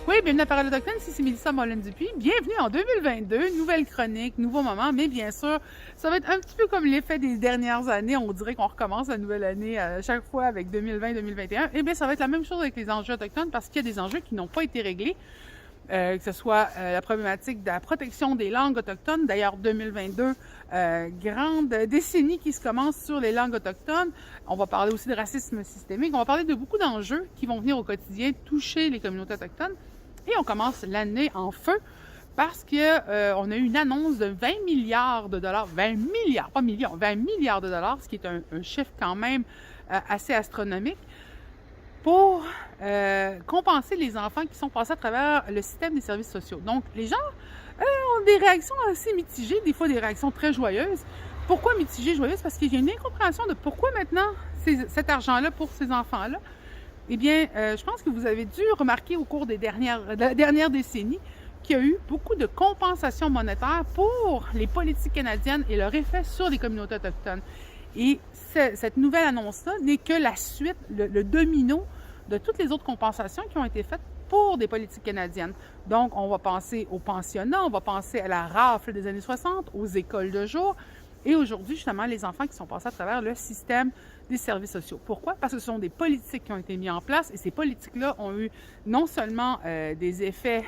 Oui, bienvenue à Parole autochtone, ici c'est Mélissa Mollin-Dupuis. Bienvenue en 2022, nouvelle chronique, nouveau moment, mais bien sûr, ça va être un petit peu comme l'effet des dernières années. On dirait qu'on recommence la nouvelle année à chaque fois avec 2020-2021. Eh bien, ça va être la même chose avec les enjeux autochtones parce qu'il y a des enjeux qui n'ont pas été réglés. Que ce soit la problématique de la protection des langues autochtones. D'ailleurs, 2022, grande décennie qui se commence sur les langues autochtones. On va parler aussi de racisme systémique. On va parler de beaucoup d'enjeux qui vont venir au quotidien toucher les communautés autochtones. Et on commence l'année en feu parce que on a eu une annonce de 20 milliards de dollars, 20 milliards, pas millions, 20 milliards de dollars, ce qui est un chiffre quand même assez astronomique, pour compenser les enfants qui sont passés à travers le système des services sociaux. Donc, les gens ont des réactions assez mitigées, des fois des réactions très joyeuses. Pourquoi mitigées, joyeuses? Parce qu'il y a une incompréhension de pourquoi maintenant cet argent-là pour ces enfants-là. Eh bien, je pense que vous avez dû remarquer au cours de la dernière décennie qu'il y a eu beaucoup de compensations monétaires pour les politiques canadiennes et leur effet sur les communautés autochtones. Et cette nouvelle annonce-là n'est que la suite, le domino de toutes les autres compensations qui ont été faites pour des politiques canadiennes. Donc, on va penser aux pensionnats, on va penser à la rafle des années 60, aux écoles de jour, et aujourd'hui, justement, les enfants qui sont passés à travers le système des services sociaux. Pourquoi? Parce que ce sont des politiques qui ont été mises en place, et ces politiques-là ont eu non seulement des effets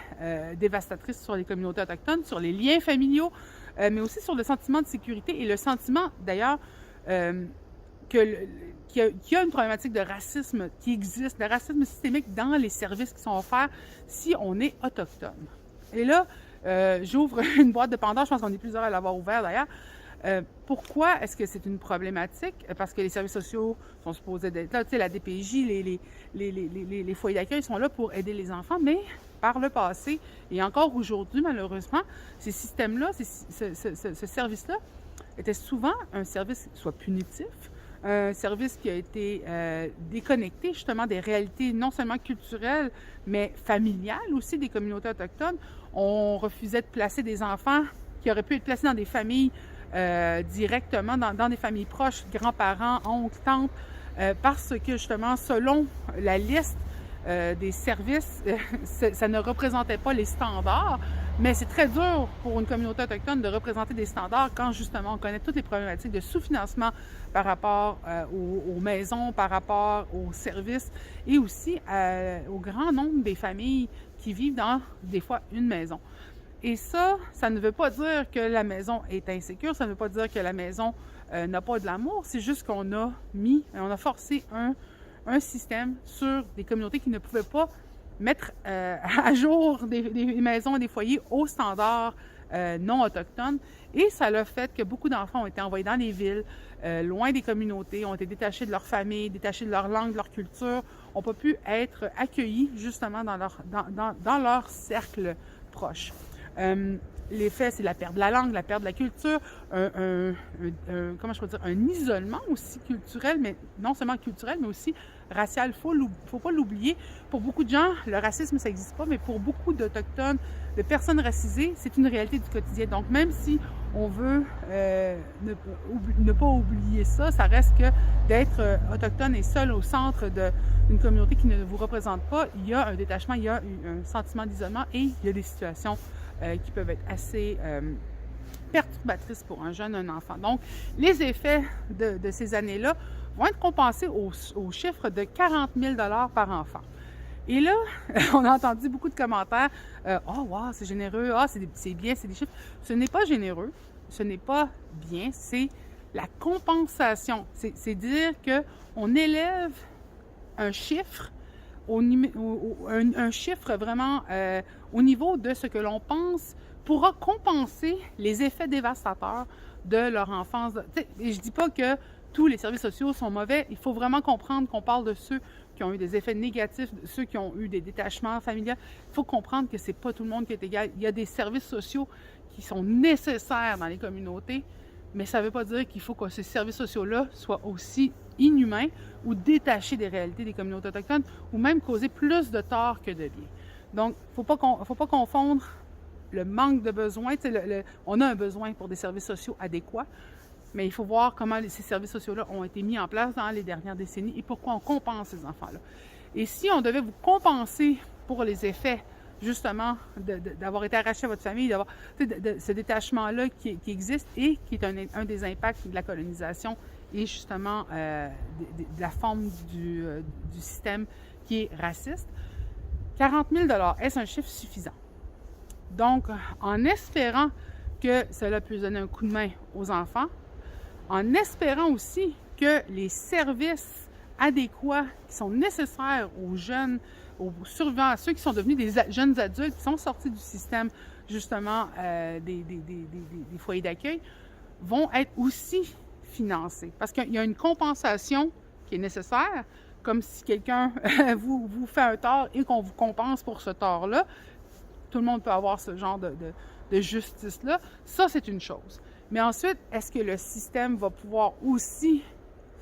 dévastatrices sur les communautés autochtones, sur les liens familiaux, mais aussi sur le sentiment de sécurité et le sentiment, d'ailleurs, qu'il y a une problématique de racisme qui existe, de racisme systémique dans les services qui sont offerts si on est autochtone. Et là, j'ouvre une boîte de Pandore, je pense qu'on est plusieurs à l'avoir ouvert d'ailleurs. Pourquoi est-ce que c'est une problématique? Parce que les services sociaux sont supposés d'être là, tu sais, la DPJ, les foyers d'accueil sont là pour aider les enfants, mais par le passé, et encore aujourd'hui, malheureusement, ces systèmes-là, ce service-là, était souvent un service soit punitif, un service qui a été déconnecté justement des réalités non seulement culturelles, mais familiales aussi des communautés autochtones. On refusait de placer des enfants qui auraient pu être placés dans des familles directement, dans des familles proches, grands-parents, oncles, tantes, parce que justement, selon la liste des services, ça ne représentait pas les standards, mais c'est très dur pour une communauté autochtone de représenter des standards quand justement on connaît toutes les problématiques de sous-financement par rapport aux maisons, par rapport aux services et aussi au grand nombre des familles qui vivent dans des fois une maison. Et ça ne veut pas dire que la maison est insécure, ça ne veut pas dire que la maison n'a pas de l'amour, c'est juste qu'on a forcé un système sur des communautés qui ne pouvaient pas mettre à jour des maisons et des foyers aux standards non autochtones. Et ça a fait que beaucoup d'enfants ont été envoyés dans les villes, loin des communautés, ont été détachés de leur famille, détachés de leur langue, de leur culture, n'ont pas pu être accueillis justement dans leur cercle proche. L'effet, c'est la perte de la langue, la perte de la culture, comment je peux dire, un isolement aussi culturel, mais non seulement culturel, mais aussi racial. Faut pas l'oublier. Pour beaucoup de gens, le racisme, ça n'existe pas, mais pour beaucoup d'Autochtones, de personnes racisées, c'est une réalité du quotidien. Donc, même si on veut ne pas oublier ça, ça reste que d'être autochtone et seul au centre d'une communauté qui ne vous représente pas, il y a un détachement, il y a un sentiment d'isolement et il y a des situations qui peuvent être assez perturbatrices pour un jeune, un enfant. Donc, les effets de ces années-là vont être compensés au chiffre de 40 000 $ par enfant. Et là, on a entendu beaucoup de commentaires « Oh, wow, c'est généreux, ah, c'est bien, c'est des chiffres. » Ce n'est pas généreux, ce n'est pas bien, c'est la compensation. C'est dire qu'on élève un chiffre un chiffre vraiment au niveau de ce que l'on pense pourra compenser les effets dévastateurs de leur enfance. Et je ne dis pas que tous les services sociaux sont mauvais. Il faut vraiment comprendre qu'on parle de ceux qui ont eu des effets négatifs, de ceux qui ont eu des détachements familiaux. Il faut comprendre que ce n'est pas tout le monde qui est égal. Il y a des services sociaux qui sont nécessaires dans les communautés, mais ça ne veut pas dire qu'il faut que ces services sociaux-là soient aussi inhumains ou détachés des réalités des communautés autochtones ou même causer plus de tort que de bien. Donc, il ne faut pas confondre le manque de besoins. On a un besoin pour des services sociaux adéquats, mais il faut voir comment ces services sociaux-là ont été mis en place dans les dernières décennies et pourquoi on compense ces enfants-là. Et si on devait vous compenser pour les effets justement d'avoir été arraché à votre famille, d'avoir ce détachement-là qui existe et qui est un des impacts de la colonisation et justement de la forme du système qui est raciste. 40 000 $, est-ce un chiffre suffisant? Donc, en espérant que cela puisse donner un coup de main aux enfants, en espérant aussi que les services adéquats qui sont nécessaires aux jeunes, aux survivants, à ceux qui sont devenus des jeunes adultes, qui sont sortis du système justement des foyers d'accueil, vont être aussi financés. Parce qu'il y a une compensation qui est nécessaire, comme si quelqu'un vous fait un tort et qu'on vous compense pour ce tort-là. Tout le monde peut avoir ce genre de justice-là. Ça, c'est une chose. Mais ensuite, est-ce que le système va pouvoir aussi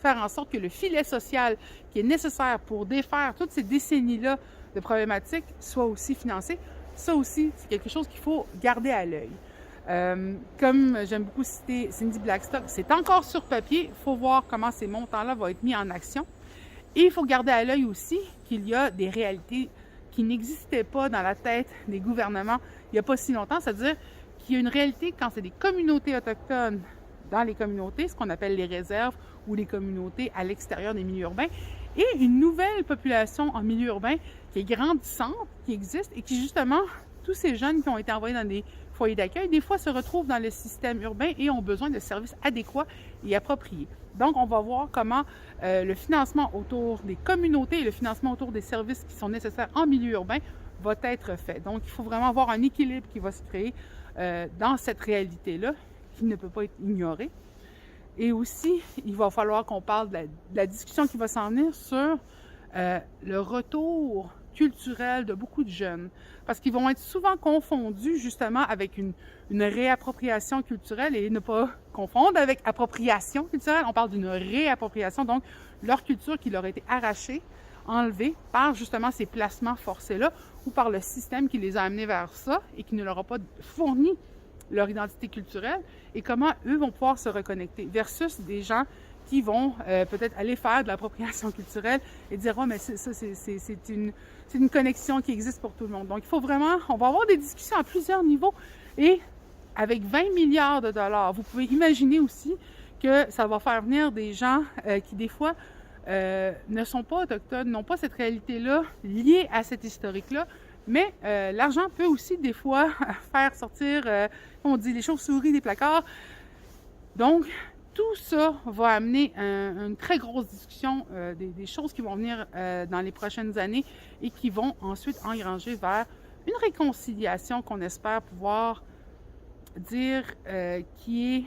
faire en sorte que le filet social qui est nécessaire pour défaire toutes ces décennies-là de problématiques soit aussi financé? Ça aussi, c'est quelque chose qu'il faut garder à l'œil. Comme j'aime beaucoup citer Cindy Blackstock, c'est encore sur papier. Il faut voir comment ces montants-là vont être mis en action. Et il faut garder à l'œil aussi qu'il y a des réalités qui n'existaient pas dans la tête des gouvernements il n'y a pas si longtemps, c'est-à-dire qu'il y a une réalité quand c'est des communautés autochtones dans les communautés, ce qu'on appelle les réserves ou les communautés à l'extérieur des milieux urbains, et une nouvelle population en milieu urbain qui est grandissante, qui existe et qui justement, tous ces jeunes qui ont été envoyés dans des foyers d'accueil, des fois se retrouvent dans le système urbain et ont besoin de services adéquats et appropriés. Donc, on va voir comment le financement autour des communautés et le financement autour des services qui sont nécessaires en milieu urbain va être fait. Donc, il faut vraiment avoir un équilibre qui va se créer dans cette réalité-là, qui ne peut pas être ignorée. Et aussi, il va falloir qu'on parle de la discussion qui va s'en venir sur le retour culturel de beaucoup de jeunes, parce qu'ils vont être souvent confondus justement avec une réappropriation culturelle et ne pas confondre avec appropriation culturelle. On parle d'une réappropriation, donc leur culture qui leur a été arrachée, enlevée par justement ces placements forcés-là ou par le système qui les a amenés vers ça et qui ne leur a pas fourni leur identité culturelle et comment eux vont pouvoir se reconnecter versus des gens qui vont peut-être aller faire de l'appropriation culturelle et dire « oh, mais c'est une connexion qui existe pour tout le monde ». Donc, il faut vraiment, on va avoir des discussions à plusieurs niveaux et avec 20 milliards de dollars, vous pouvez imaginer aussi que ça va faire venir des gens qui, des fois, ne sont pas autochtones, n'ont pas cette réalité-là liée à cet historique-là, mais l'argent peut aussi, des fois, faire sortir, on dit, les chauves-souris des placards. Donc, tout ça va amener une très grosse discussion des choses qui vont venir dans les prochaines années et qui vont ensuite engranger vers une réconciliation qu'on espère pouvoir dire qui est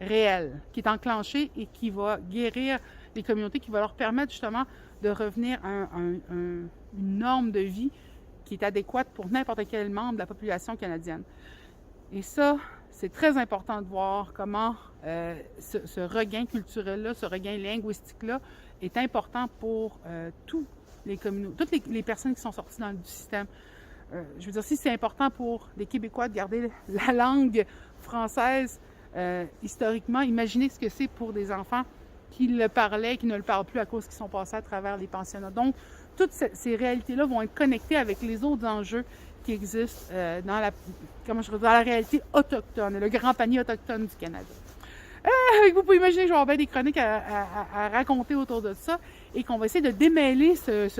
réelle, qui est enclenchée et qui va guérir les communautés, qui va leur permettre justement de revenir à une norme de vie qui est adéquate pour n'importe quel membre de la population canadienne. Et ça, c'est très important de voir comment ce regain culturel-là, ce regain linguistique-là est important pour toutes les personnes qui sont sorties du système. Je veux dire, si c'est important pour les Québécois de garder la langue française historiquement, imaginez ce que c'est pour des enfants qui le parlaient, qui ne le parlent plus à cause qu'ils sont passés à travers les pensionnats. Donc, toutes ces réalités-là vont être connectées avec les autres enjeux qui existent dans la réalité autochtone, le grand panier autochtone du Canada. Vous pouvez imaginer que je vais avoir bien des chroniques à raconter autour de ça et qu'on va essayer de démêler cette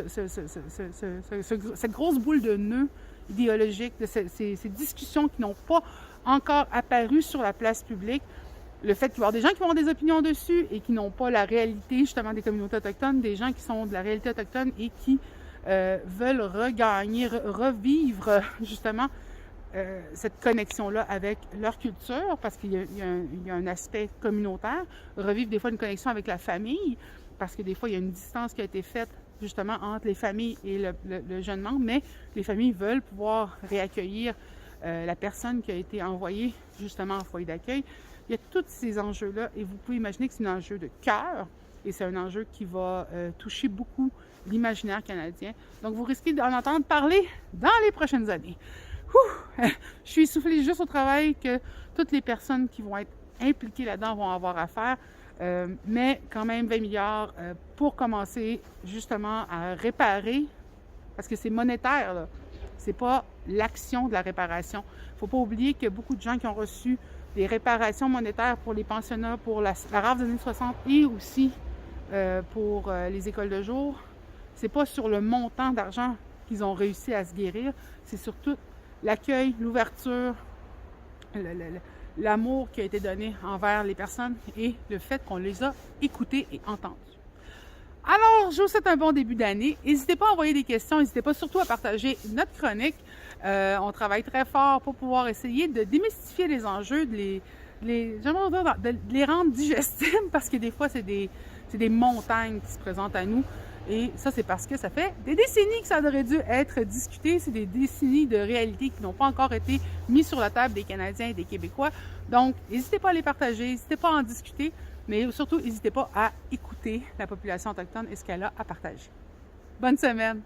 grosse boule de nœuds idéologiques, de ces discussions qui n'ont pas encore apparu sur la place publique. Le fait qu'il va y avoir des gens qui vont avoir des opinions dessus et qui n'ont pas la réalité justement des communautés autochtones, des gens qui sont de la réalité autochtone et qui veulent regagner, revivre justement cette connexion-là avec leur culture, parce qu'il y a un aspect communautaire, revivre des fois une connexion avec la famille, parce que des fois il y a une distance qui a été faite justement entre les familles et le jeune membre, mais les familles veulent pouvoir réaccueillir la personne qui a été envoyée justement en foyer d'accueil. Il y a tous ces enjeux-là et vous pouvez imaginer que c'est un enjeu de cœur et c'est un enjeu qui va toucher beaucoup l'imaginaire canadien. Donc, vous risquez d'en entendre parler dans les prochaines années. Je suis essoufflée juste au travail que toutes les personnes qui vont être impliquées là-dedans vont avoir à faire, mais quand même 20 milliards pour commencer justement à réparer, parce que c'est monétaire, là. c'est pas l'action de la réparation. Il ne faut pas oublier que beaucoup de gens qui ont reçu des réparations monétaires pour les pensionnats, pour la rafle des années 60 et aussi pour les écoles de jour, c'est pas sur le montant d'argent qu'ils ont réussi à se guérir, c'est surtout l'accueil, l'ouverture, l'amour qui a été donné envers les personnes et le fait qu'on les a écoutés et entendus. Alors, je vous souhaite un bon début d'année. N'hésitez pas à envoyer des questions, n'hésitez pas surtout à partager notre chronique. On travaille très fort pour pouvoir essayer de démystifier les enjeux, de les rendre digestibles, parce que des fois, c'est des montagnes qui se présentent à nous. Et ça, c'est parce que ça fait des décennies que ça aurait dû être discuté. C'est des décennies de réalités qui n'ont pas encore été mises sur la table des Canadiens et des Québécois. Donc, n'hésitez pas à les partager, n'hésitez pas à en discuter, mais surtout, n'hésitez pas à écouter la population autochtone et ce qu'elle a à partager. Bonne semaine!